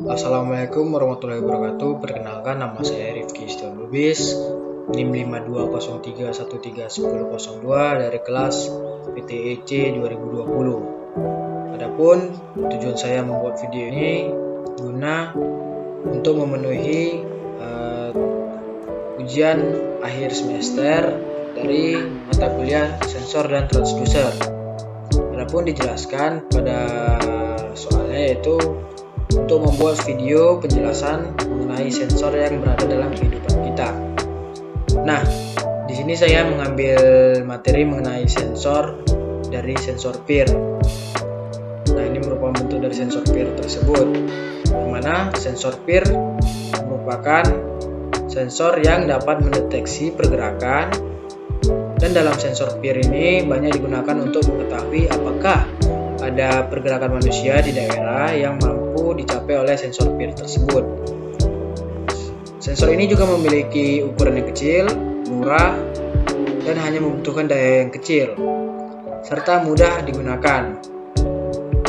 Assalamualaikum warahmatullahi wabarakatuh. Perkenalkan, nama saya Rifki Setiawan Lubis, NIM 5203131002 dari kelas PTEC 2020. Adapun tujuan saya membuat video ini guna untuk memenuhi ujian akhir semester dari mata kuliah sensor dan transducer. Adapun dijelaskan pada soalnya yaitu untuk membuat video penjelasan mengenai sensor yang berada dalam kehidupan kita. Nah, di sini saya mengambil materi mengenai sensor dari sensor PIR. Nah, ini merupakan bentuk dari sensor PIR tersebut, di mana sensor PIR merupakan sensor yang dapat mendeteksi pergerakan, dan dalam sensor PIR ini banyak digunakan untuk mengetahui apakah ada pergerakan manusia di daerah yang mampu dicapai oleh sensor PIR tersebut. Sensor ini juga memiliki ukuran yang kecil, murah, dan hanya membutuhkan daya yang kecil, serta mudah digunakan.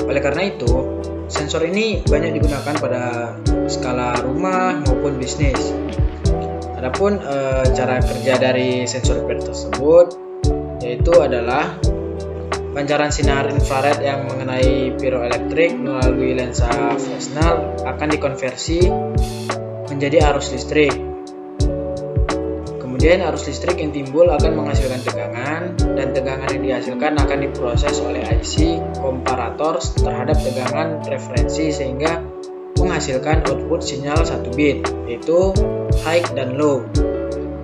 Oleh karena itu, sensor ini banyak digunakan pada skala rumah maupun bisnis. Adapun cara kerja dari sensor PIR tersebut yaitu adalah pancaran sinar infrared yang mengenai piroelektrik melalui lensa Fresnel akan dikonversi menjadi arus listrik. Kemudian arus listrik yang timbul akan menghasilkan tegangan, dan tegangan yang dihasilkan akan diproses oleh IC komparator terhadap tegangan referensi sehingga menghasilkan output sinyal 1 bit, yaitu high dan low.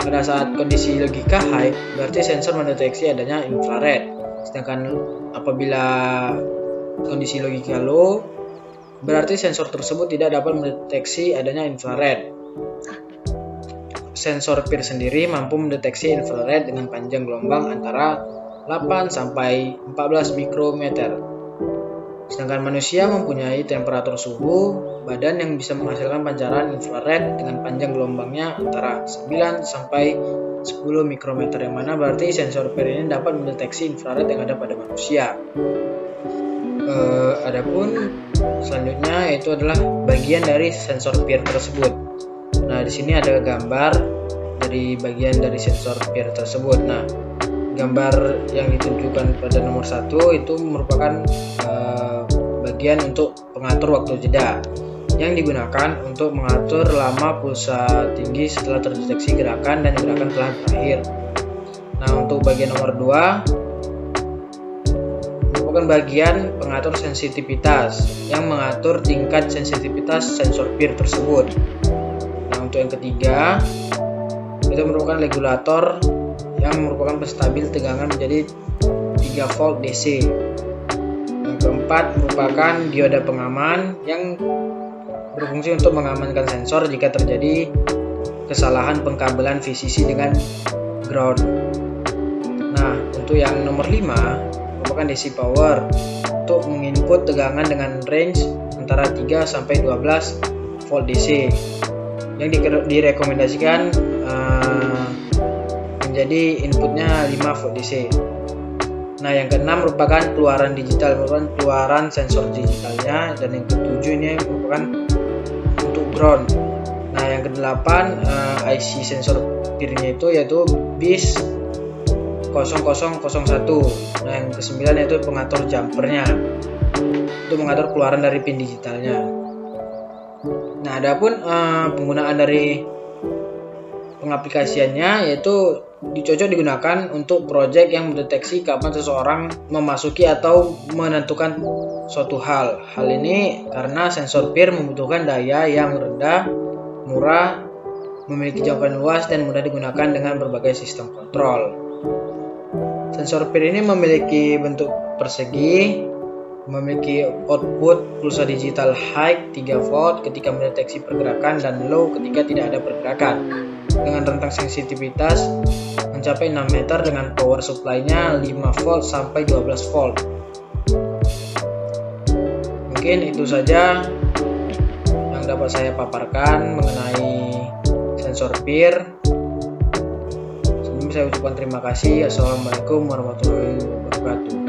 Pada saat kondisi logika high, berarti sensor mendeteksi adanya infrared. Sedangkan apabila kondisi logika low, berarti sensor tersebut tidak dapat mendeteksi adanya infrared. Sensor PIR sendiri mampu mendeteksi infrared dengan panjang gelombang antara 8 sampai 14 mikrometer. Sedangkan manusia mempunyai temperatur suhu badan yang bisa menghasilkan pancaran infrared dengan panjang gelombangnya antara 9 sampai 10 mikrometer, yang mana berarti sensor PIR ini dapat mendeteksi infrared yang ada pada manusia. Adapun selanjutnya yaitu adalah bagian dari sensor PIR tersebut. Nah, di sini ada gambar dari bagian dari sensor PIR tersebut. Nah, gambar yang ditunjukkan pada nomor 1 itu merupakan bagian untuk pengatur waktu jeda yang digunakan untuk mengatur lama pulsa tinggi setelah terdeteksi gerakan dan gerakan telah berakhir. Nah, untuk bagian nomor 2 merupakan bagian pengatur sensitivitas yang mengatur tingkat sensitivitas sensor PIR tersebut. Nah, untuk yang ketiga itu merupakan regulator yang merupakan penstabil tegangan menjadi 3 volt DC. Yang keempat merupakan dioda pengaman yang berfungsi untuk mengamankan sensor jika terjadi kesalahan pengkabelan VCC dengan ground. Nah, untuk yang nomor 5 merupakan DC power untuk menginput tegangan dengan range antara 3 sampai 12 volt DC yang direkomendasikan menjadi inputnya 5 volt DC. Nah, yang keenam merupakan keluaran digital, merupakan keluaran sensor digitalnya, dan yang ketujuh ini merupakan untuk ground. Nah, yang kedelapan IC sensor PIR-nya itu yaitu BIS 0001. Nah, yang kesembilan yaitu pengatur jumpernya untuk mengatur keluaran dari pin digitalnya. Nah, adapun penggunaan dari pengaplikasiannya yaitu dicocok digunakan untuk proyek yang mendeteksi kapan seseorang memasuki atau menentukan suatu hal. Hal ini karena sensor PIR membutuhkan daya yang rendah, murah, memiliki jangkauan luas, dan mudah digunakan dengan berbagai sistem kontrol. Sensor PIR ini memiliki bentuk persegi, memiliki output pulsa digital high 3 volt ketika mendeteksi pergerakan dan low ketika tidak ada pergerakan, dengan rentang sensitivitas mencapai 6 meter dengan power supply-nya 5 volt sampai 12 volt. Mungkin itu saja yang dapat saya paparkan mengenai sensor PIR. Sebelum saya ucapkan terima kasih. Assalamualaikum warahmatullahi wabarakatuh.